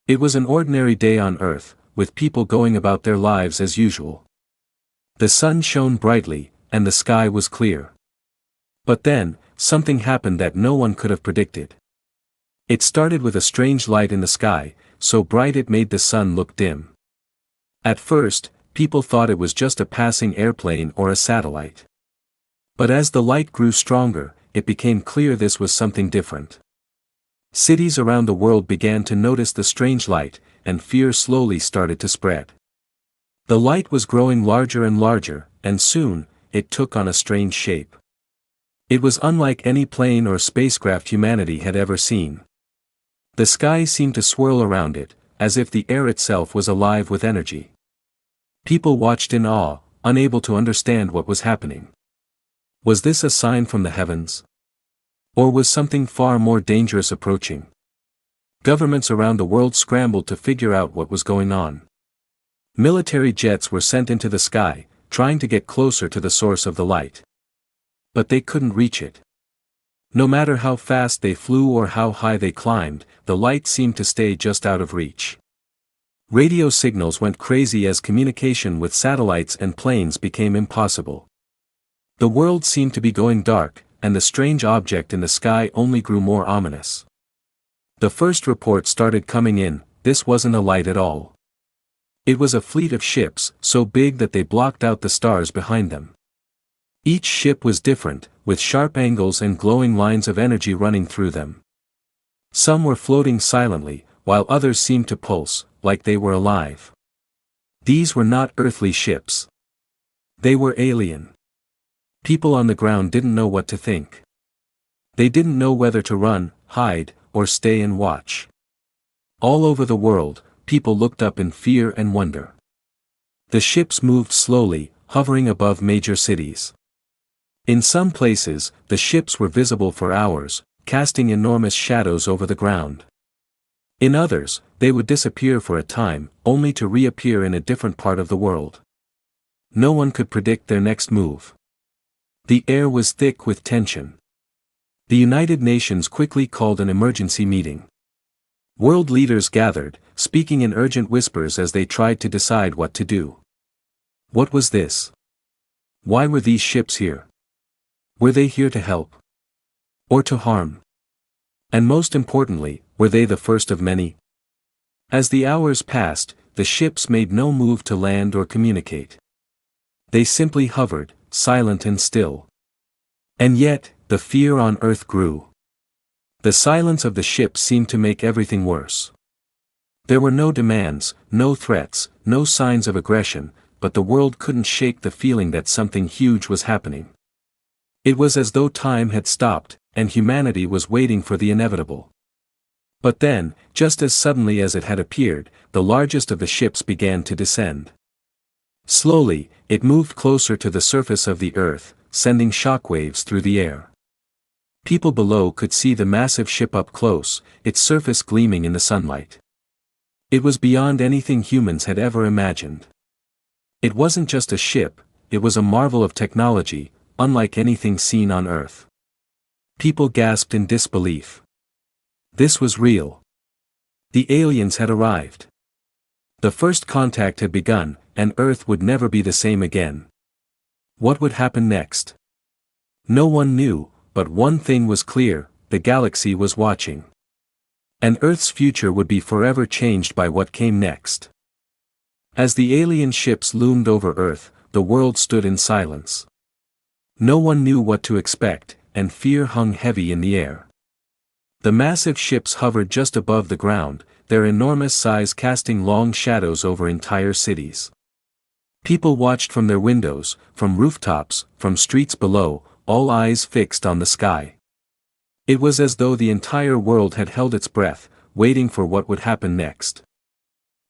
It was an ordinary day on Earth, with people going about their lives as usual. The sun shone brightly, and the sky was clear. But then, something happened that no one could have predicted. It started with a strange light in the sky, so bright it made the sun look dim. At first, people thought it was just a passing airplane or a satellite. But as the light grew stronger, it became clear this was something different. Cities around the world began to notice the strange light, and fear slowly started to spread. The light was growing larger and larger, and soon, it took on a strange shape. It was unlike any plane or spacecraft humanity had ever seen. The sky seemed to swirl around it, as if the air itself was alive with energy. People watched in awe, unable to understand what was happening. Was this a sign from the heavens? Or was something far more dangerous approaching? Governments around the world scrambled to figure out what was going on. Military jets were sent into the sky, trying to get closer to the source of the light. But they couldn't reach it. No matter how fast they flew or how high they climbed, the light seemed to stay just out of reach. Radio signals went crazy as communication with satellites and planes became impossible. The world seemed to be going dark, and the strange object in the sky only grew more ominous. The first report started coming in. This wasn't a light at all. It was a fleet of ships, so big that they blocked out the stars behind them. Each ship was different, with sharp angles and glowing lines of energy running through them. Some were floating silently, while others seemed to pulse, like they were alive. These were not earthly ships. They were alien. People on the ground didn't know what to think. They didn't know whether to run, hide, or stay and watch. All over the world, people looked up in fear and wonder. The ships moved slowly, hovering above major cities. In some places, the ships were visible for hours, casting enormous shadows over the ground. In others, they would disappear for a time, only to reappear in a different part of the world. No one could predict their next move. The air was thick with tension. The United Nations quickly called an emergency meeting. World leaders gathered, speaking in urgent whispers as they tried to decide what to do. What was this? Why were these ships here? Were they here to help? Or to harm? And most importantly, were they the first of many? As the hours passed, the ships made no move to land or communicate. They simply hovered, silent and still. And yet, the fear on Earth grew. The silence of the ships seemed to make everything worse. There were no demands, no threats, no signs of aggression, but the world couldn't shake the feeling that something huge was happening. It was as though time had stopped, and humanity was waiting for the inevitable. But then, just as suddenly as it had appeared, the largest of the ships began to descend. Slowly, it moved closer to the surface of the Earth, sending shockwaves through the air. People below could see the massive ship up close, its surface gleaming in the sunlight. It was beyond anything humans had ever imagined. It wasn't just a ship, it was a marvel of technology, unlike anything seen on Earth. People gasped in disbelief. This was real. The aliens had arrived. The first contact had begun, and Earth would never be the same again. What would happen next? No one knew, but one thing was clear: the galaxy was watching. And Earth's future would be forever changed by what came next. As the alien ships loomed over Earth, the world stood in silence. No one knew what to expect, and fear hung heavy in the air. The massive ships hovered just above the ground, their enormous size casting long shadows over entire cities. People watched from their windows, from rooftops, from streets below, all eyes fixed on the sky. It was as though the entire world had held its breath, waiting for what would happen next.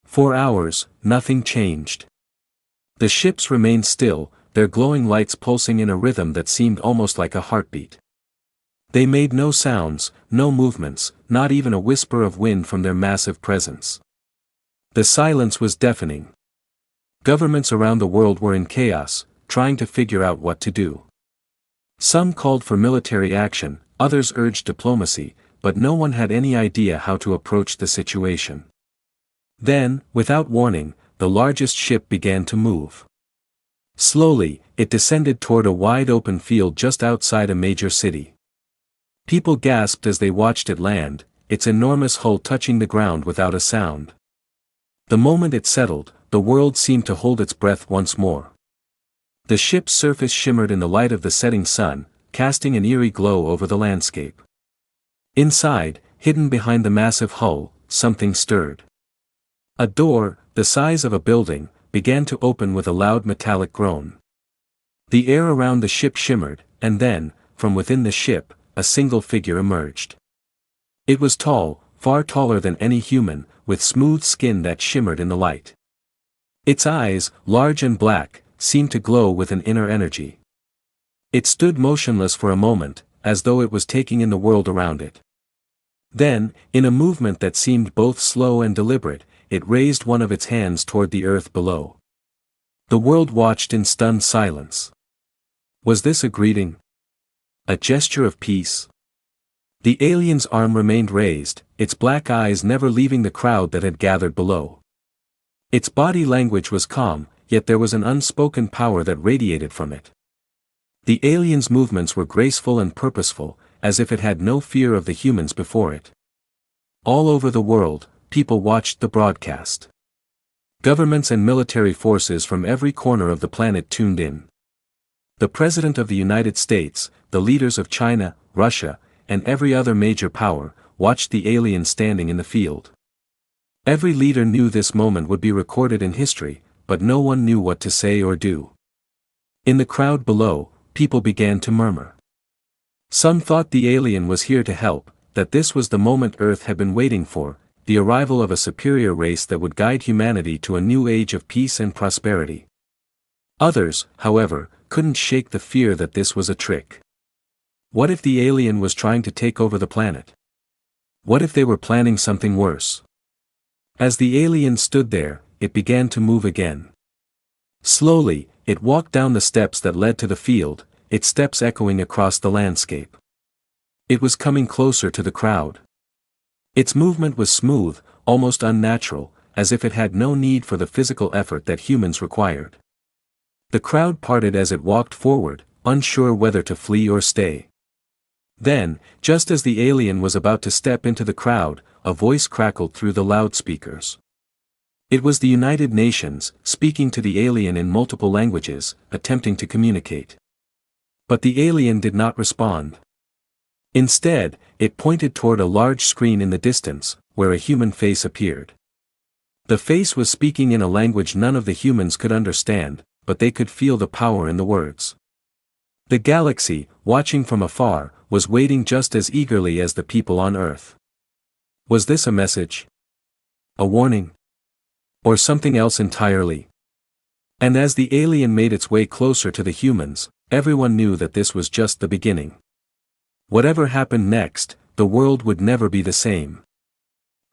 For hours, nothing changed. The ships remained still, their glowing lights pulsing in a rhythm that seemed almost like a heartbeat. They made no sounds, no movements, not even a whisper of wind from their massive presence. The silence was deafening. Governments around the world were in chaos, trying to figure out what to do. Some called for military action, others urged diplomacy, but no one had any idea how to approach the situation. Then, without warning, the largest ship began to move. Slowly, it descended toward a wide open field just outside a major city. People gasped as they watched it land, its enormous hull touching the ground without a sound. The moment it settled, the world seemed to hold its breath once more. The ship's surface shimmered in the light of the setting sun, casting an eerie glow over the landscape. Inside, hidden behind the massive hull, something stirred. A door, the size of a building, began to open with a loud metallic groan. The air around the ship shimmered, and then, from within the ship, a single figure emerged. It was tall, far taller than any human, with smooth skin that shimmered in the light. Its eyes, large and black, seemed to glow with an inner energy. It stood motionless for a moment, as though it was taking in the world around it. Then, in a movement that seemed both slow and deliberate, it raised one of its hands toward the earth below. The world watched in stunned silence. Was this a greeting? A gesture of peace? The alien's arm remained raised, its black eyes never leaving the crowd that had gathered below. Its body language was calm, yet there was an unspoken power that radiated from it. The alien's movements were graceful and purposeful, as if it had no fear of the humans before it. All over the world, people watched the broadcast. Governments and military forces from every corner of the planet tuned in. The President of the United States, the leaders of China, Russia, and every other major power, watched the alien standing in the field. Every leader knew this moment would be recorded in history, but no one knew what to say or do. In the crowd below, people began to murmur. Some thought the alien was here to help, that this was the moment Earth had been waiting for, the arrival of a superior race that would guide humanity to a new age of peace and prosperity. Others, however, couldn't shake the fear that this was a trick. What if the alien was trying to take over the planet? What if they were planning something worse? As the alien stood there, it began to move again. Slowly, it walked down the steps that led to the field, its steps echoing across the landscape. It was coming closer to the crowd. Its movement was smooth, almost unnatural, as if it had no need for the physical effort that humans required. The crowd parted as it walked forward, unsure whether to flee or stay. Then, just as the alien was about to step into the crowd, a voice crackled through the loudspeakers. It was the United Nations, speaking to the alien in multiple languages, attempting to communicate. But the alien did not respond. Instead, it pointed toward a large screen in the distance, where a human face appeared. The face was speaking in a language none of the humans could understand, but they could feel the power in the words. The galaxy, watching from afar, was waiting just as eagerly as the people on Earth. Was this a message? A warning? Or something else entirely? And as the alien made its way closer to the humans, everyone knew that this was just the beginning. Whatever happened next, the world would never be the same.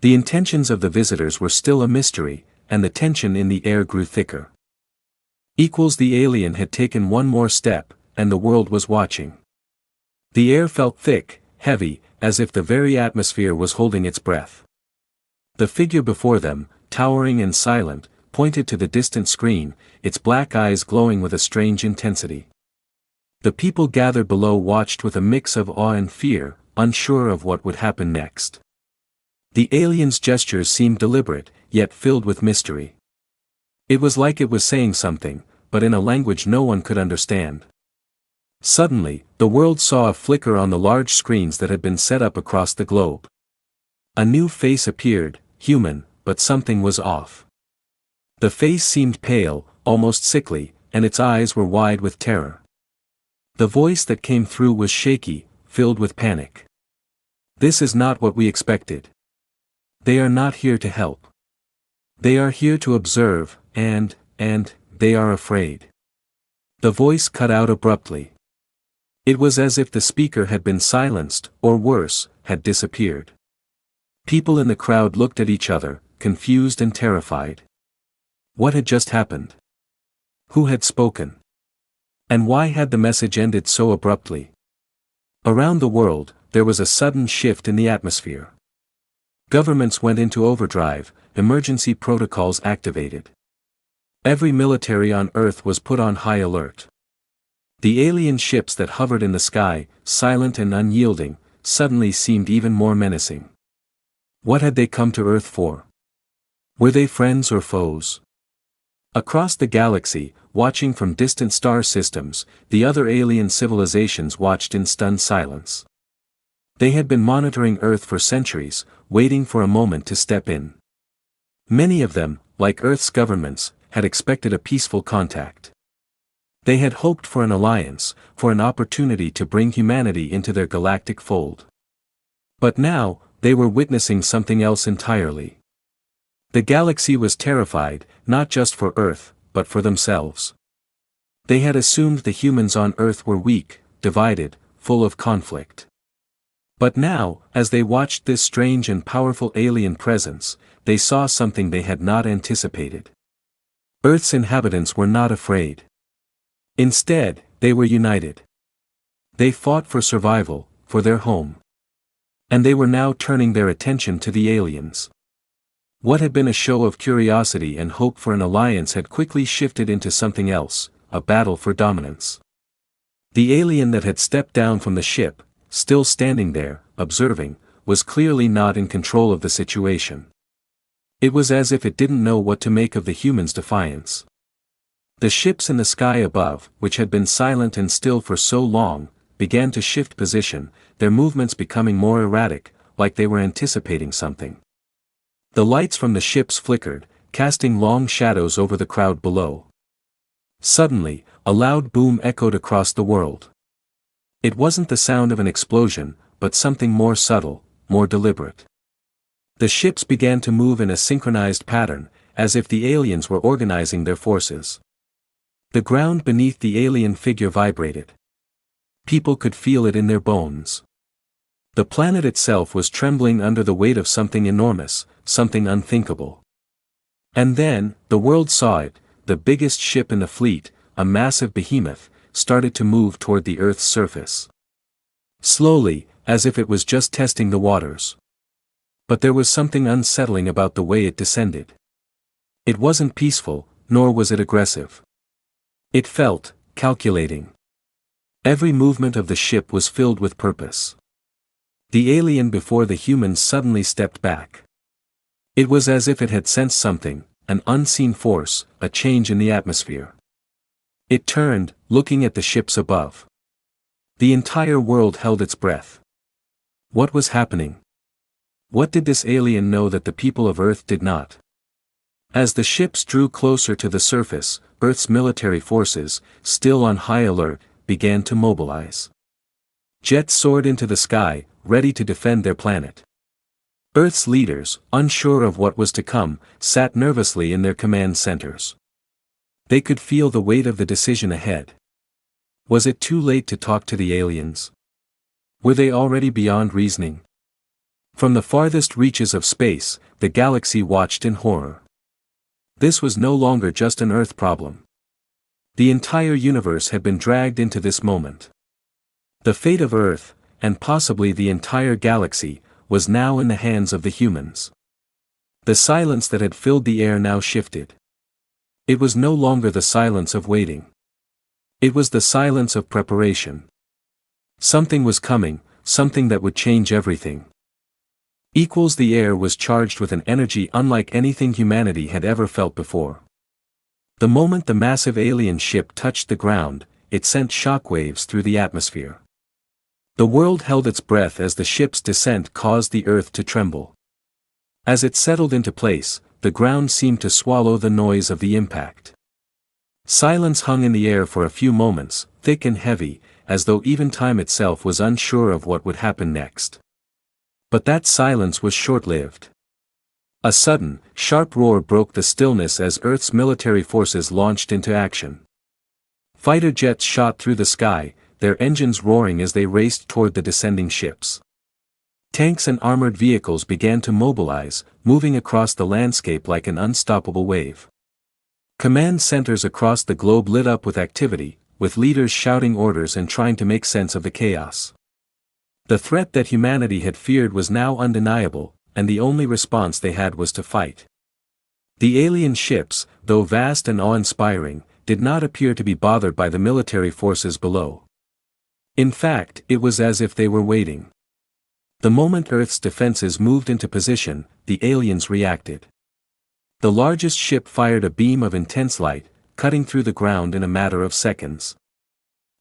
The intentions of the visitors were still a mystery, and the tension in the air grew thicker. The alien had taken one more step, and the world was watching. The air felt thick, heavy, as if the very atmosphere was holding its breath. The figure before them, towering and silent, pointed to the distant screen, its black eyes glowing with a strange intensity. The people gathered below watched with a mix of awe and fear, unsure of what would happen next. The alien's gestures seemed deliberate, yet filled with mystery. It was like it was saying something, but in a language no one could understand. Suddenly, the world saw a flicker on the large screens that had been set up across the globe. A new face appeared, human, but something was off. The face seemed pale, almost sickly, and its eyes were wide with terror. The voice that came through was shaky, filled with panic. This is not what we expected. They are not here to help. They are here to observe, and they are afraid. The voice cut out abruptly. It was as if the speaker had been silenced, or worse, had disappeared. People in the crowd looked at each other, confused and terrified. What had just happened? Who had spoken? And why had the message ended so abruptly? Around the world, there was a sudden shift in the atmosphere. Governments went into overdrive, emergency protocols activated. Every military on Earth was put on high alert. The alien ships that hovered in the sky, silent and unyielding, suddenly seemed even more menacing. What had they come to Earth for? Were they friends or foes? Across the galaxy, watching from distant star systems, the other alien civilizations watched in stunned silence. They had been monitoring Earth for centuries, waiting for a moment to step in. Many of them, like Earth's governments, had expected a peaceful contact. They had hoped for an alliance, for an opportunity to bring humanity into their galactic fold. But now, they were witnessing something else entirely. The galaxy was terrified, not just for Earth, but for themselves. They had assumed the humans on Earth were weak, divided, full of conflict. But now, as they watched this strange and powerful alien presence, they saw something they had not anticipated. Earth's inhabitants were not afraid. Instead, they were united. They fought for survival, for their home. And they were now turning their attention to the aliens. What had been a show of curiosity and hope for an alliance had quickly shifted into something else, a battle for dominance. The alien that had stepped down from the ship, still standing there, observing, was clearly not in control of the situation. It was as if it didn't know what to make of the humans' defiance. The ships in the sky above, which had been silent and still for so long, began to shift position, their movements becoming more erratic, like they were anticipating something. The lights from the ships flickered, casting long shadows over the crowd below. Suddenly, a loud boom echoed across the world. It wasn't the sound of an explosion, but something more subtle, more deliberate. The ships began to move in a synchronized pattern, as if the aliens were organizing their forces. The ground beneath the alien figure vibrated. People could feel it in their bones. The planet itself was trembling under the weight of something enormous, something unthinkable. And then, the world saw it, the biggest ship in the fleet, a massive behemoth, started to move toward the Earth's surface. Slowly, as if it was just testing the waters. But there was something unsettling about the way it descended. It wasn't peaceful, nor was it aggressive. It felt calculating. Every movement of the ship was filled with purpose. The alien before the humans suddenly stepped back. It was as if it had sensed something, an unseen force, a change in the atmosphere. It turned, looking at the ships above. The entire world held its breath. What was happening? What did this alien know that the people of Earth did not? As the ships drew closer to the surface, Earth's military forces, still on high alert, began to mobilize. Jets soared into the sky, ready to defend their planet. Earth's leaders, unsure of what was to come, sat nervously in their command centers. They could feel the weight of the decision ahead. Was it too late to talk to the aliens? Were they already beyond reasoning? From the farthest reaches of space, the galaxy watched in horror. This was no longer just an Earth problem. The entire universe had been dragged into this moment. The fate of Earth, and possibly the entire galaxy, was now in the hands of the humans. The silence that had filled the air now shifted. It was no longer the silence of waiting. It was the silence of preparation. Something was coming, something that would change everything. The air was charged with an energy unlike anything humanity had ever felt before. The moment the massive alien ship touched the ground, it sent shockwaves through the atmosphere. The world held its breath as the ship's descent caused the Earth to tremble. As it settled into place, the ground seemed to swallow the noise of the impact. Silence hung in the air for a few moments, thick and heavy, as though even time itself was unsure of what would happen next. But that silence was short-lived. A sudden, sharp roar broke the stillness as Earth's military forces launched into action. Fighter jets shot through the sky, their engines roaring as they raced toward the descending ships. Tanks and armored vehicles began to mobilize, moving across the landscape like an unstoppable wave. Command centers across the globe lit up with activity, with leaders shouting orders and trying to make sense of the chaos. The threat that humanity had feared was now undeniable, and the only response they had was to fight. The alien ships, though vast and awe-inspiring, did not appear to be bothered by the military forces below. In fact, it was as if they were waiting. The moment Earth's defenses moved into position, the aliens reacted. The largest ship fired a beam of intense light, cutting through the ground in a matter of seconds.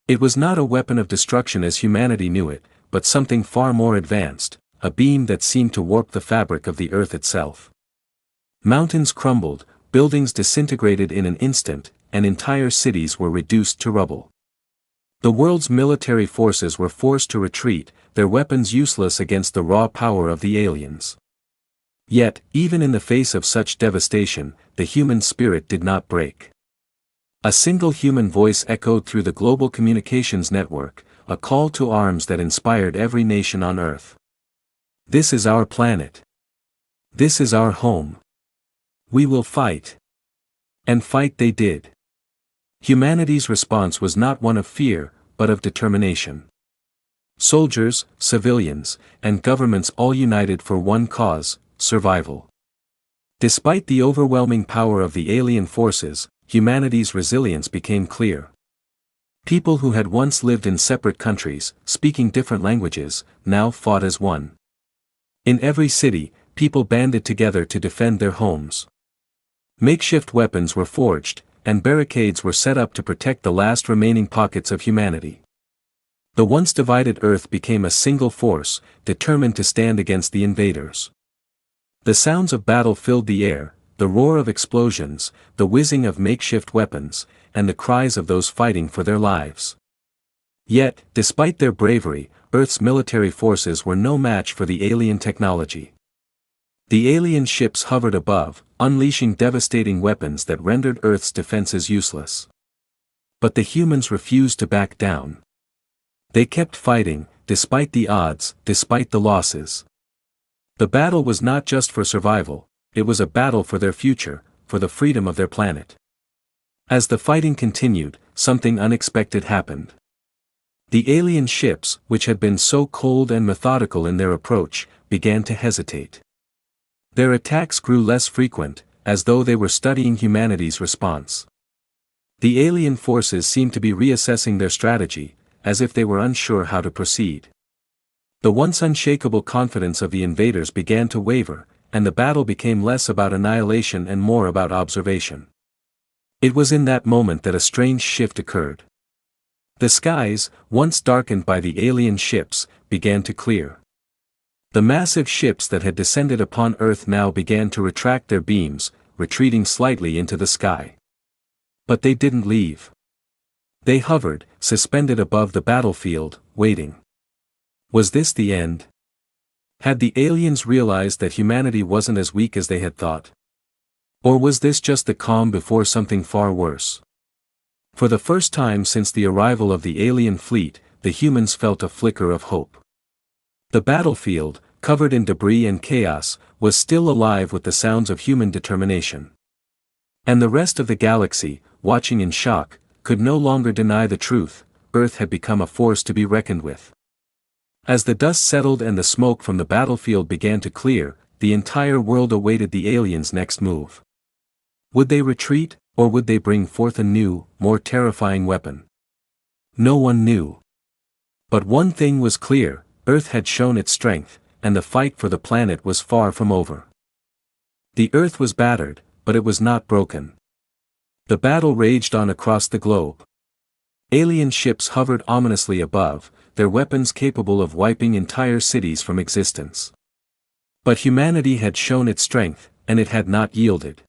It was not a weapon of destruction as humanity knew it, but something far more advanced, a beam that seemed to warp the fabric of the Earth itself. Mountains crumbled, buildings disintegrated in an instant, and entire cities were reduced to rubble. The world's military forces were forced to retreat, their weapons useless against the raw power of the aliens. Yet, even in the face of such devastation, the human spirit did not break. A single human voice echoed through the global communications network, a call to arms that inspired every nation on Earth. This is our planet. This is our home. We will fight. And fight they did. Humanity's response was not one of fear, but of determination. Soldiers, civilians, and governments all united for one cause: survival. Despite the overwhelming power of the alien forces, humanity's resilience became clear. People who had once lived in separate countries, speaking different languages, now fought as one. In every city, people banded together to defend their homes. Makeshift weapons were forged, and barricades were set up to protect the last remaining pockets of humanity. The once divided Earth became a single force, determined to stand against the invaders. The sounds of battle filled the air, the roar of explosions, the whizzing of makeshift weapons, and the cries of those fighting for their lives. Yet, despite their bravery, Earth's military forces were no match for the alien technology. The alien ships hovered above, unleashing devastating weapons that rendered Earth's defenses useless. But the humans refused to back down. They kept fighting, despite the odds, despite the losses. The battle was not just for survival, it was a battle for their future, for the freedom of their planet. As the fighting continued, something unexpected happened. The alien ships, which had been so cold and methodical in their approach, began to hesitate. Their attacks grew less frequent, as though they were studying humanity's response. The alien forces seemed to be reassessing their strategy, as if they were unsure how to proceed. The once unshakable confidence of the invaders began to waver, and the battle became less about annihilation and more about observation. It was in that moment that a strange shift occurred. The skies, once darkened by the alien ships, began to clear. The massive ships that had descended upon Earth now began to retract their beams, retreating slightly into the sky. But they didn't leave. They hovered, suspended above the battlefield, waiting. Was this the end? Had the aliens realized that humanity wasn't as weak as they had thought? Or was this just the calm before something far worse? For the first time since the arrival of the alien fleet, the humans felt a flicker of hope. The battlefield, covered in debris and chaos, was still alive with the sounds of human determination. And the rest of the galaxy, watching in shock, could no longer deny the truth: Earth had become a force to be reckoned with. As the dust settled and the smoke from the battlefield began to clear, the entire world awaited the aliens' next move. Would they retreat, or would they bring forth a new, more terrifying weapon? No one knew. But one thing was clear: Earth had shown its strength, and the fight for the planet was far from over. The Earth was battered, but it was not broken. The battle raged on across the globe. Alien ships hovered ominously above, their weapons capable of wiping entire cities from existence. But humanity had shown its strength, and it had not yielded.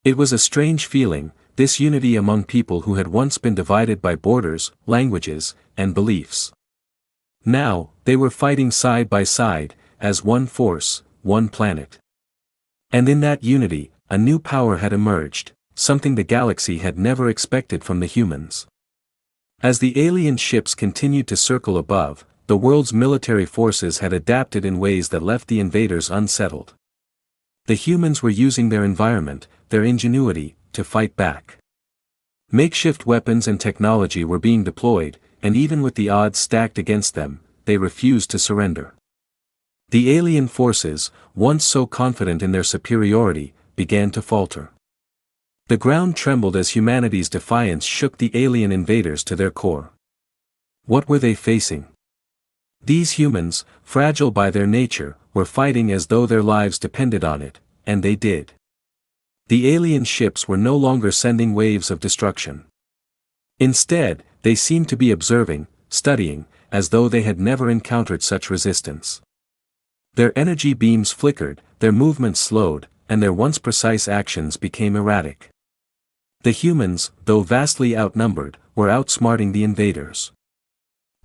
It was a strange feeling, this unity among people who had once been divided by borders, languages, and beliefs. Now, they were fighting side by side, as one force, one planet. And in that unity, a new power had emerged, something the galaxy had never expected from the humans. As the alien ships continued to circle above, the world's military forces had adapted in ways that left the invaders unsettled. The humans were using their environment, their ingenuity, to fight back. Makeshift weapons and technology were being deployed, and even with the odds stacked against them, they refused to surrender. The alien forces, once so confident in their superiority, began to falter. The ground trembled as humanity's defiance shook the alien invaders to their core. What were they facing? These humans, fragile by their nature, were fighting as though their lives depended on it, and they did. The alien ships were no longer sending waves of destruction. Instead, they seemed to be observing, studying, as though they had never encountered such resistance. Their energy beams flickered, their movements slowed, and their once precise actions became erratic. The humans, though vastly outnumbered, were outsmarting the invaders.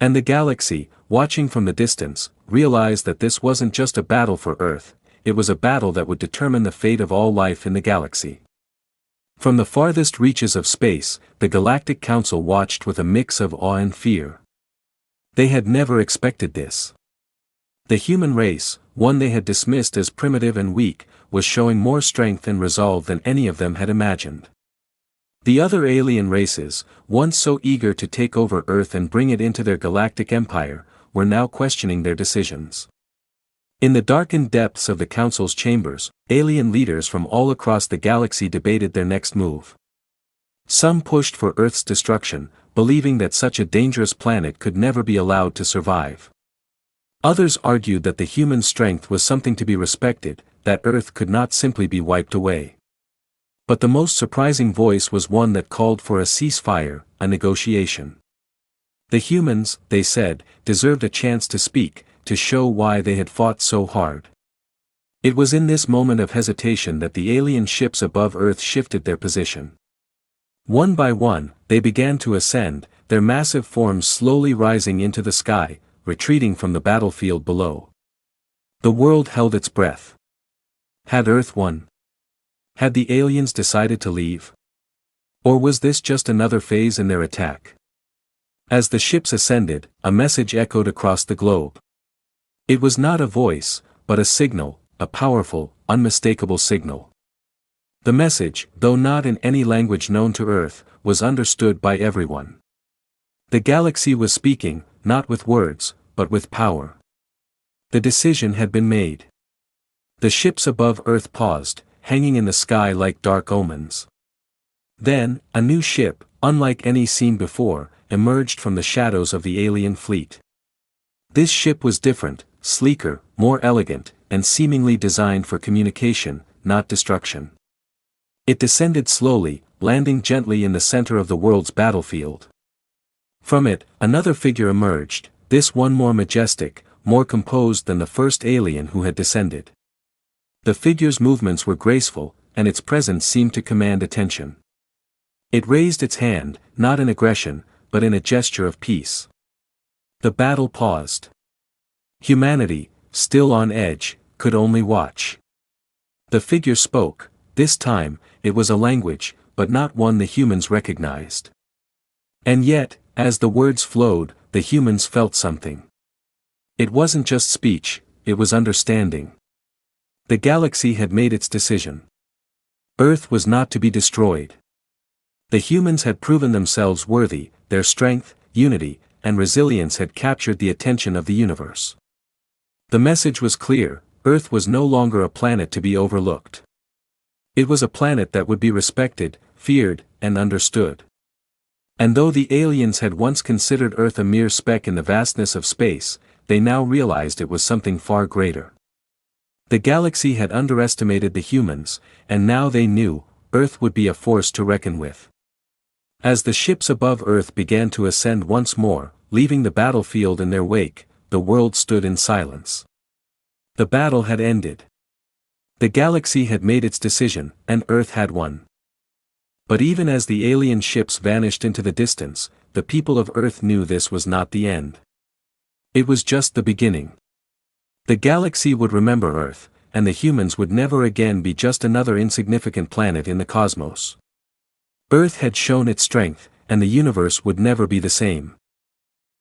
And the galaxy, watching from the distance, realized that this wasn't just a battle for Earth, it was a battle that would determine the fate of all life in the galaxy. From the farthest reaches of space, the Galactic Council watched with a mix of awe and fear. They had never expected this. The human race, one they had dismissed as primitive and weak, was showing more strength and resolve than any of them had imagined. The other alien races, once so eager to take over Earth and bring it into their galactic empire, were now questioning their decisions. In the darkened depths of the Council's chambers, alien leaders from all across the galaxy debated their next move. Some pushed for Earth's destruction, believing that such a dangerous planet could never be allowed to survive. Others argued that the human strength was something to be respected, that Earth could not simply be wiped away. But the most surprising voice was one that called for a ceasefire, a negotiation. The humans, they said, deserved a chance to speak, to show why they had fought so hard. It was in this moment of hesitation that the alien ships above Earth shifted their position. One by one, they began to ascend, their massive forms slowly rising into the sky, retreating from the battlefield below. The world held its breath. Had Earth won? Had the aliens decided to leave? Or was this just another phase in their attack? As the ships ascended, a message echoed across the globe. It was not a voice, but a signal, a powerful, unmistakable signal. The message, though not in any language known to Earth, was understood by everyone. The galaxy was speaking, not with words, but with power. The decision had been made. The ships above Earth paused, hanging in the sky like dark omens. Then, a new ship, unlike any seen before, emerged from the shadows of the alien fleet. This ship was different, sleeker, more elegant, and seemingly designed for communication, not destruction. It descended slowly, landing gently in the center of the world's battlefield. From it, another figure emerged, this one more majestic, more composed than the first alien who had descended. The figure's movements were graceful, and its presence seemed to command attention. It raised its hand, not in aggression, but in a gesture of peace. The battle paused. Humanity, still on edge, could only watch. The figure spoke. This time, it was a language, but not one the humans recognized. And yet, as the words flowed, the humans felt something. It wasn't just speech, it was understanding. The galaxy had made its decision. Earth was not to be destroyed. The humans had proven themselves worthy, their strength, unity, and resilience had captured the attention of the universe. The message was clear: Earth was no longer a planet to be overlooked. It was a planet that would be respected, feared, and understood. And though the aliens had once considered Earth a mere speck in the vastness of space, they now realized it was something far greater. The galaxy had underestimated the humans, and now they knew, Earth would be a force to reckon with. As the ships above Earth began to ascend once more, leaving the battlefield in their wake, the world stood in silence. The battle had ended. The galaxy had made its decision, and Earth had won. But even as the alien ships vanished into the distance, the people of Earth knew this was not the end. It was just the beginning. The galaxy would remember Earth, and the humans would never again be just another insignificant planet in the cosmos. Earth had shown its strength, and the universe would never be the same.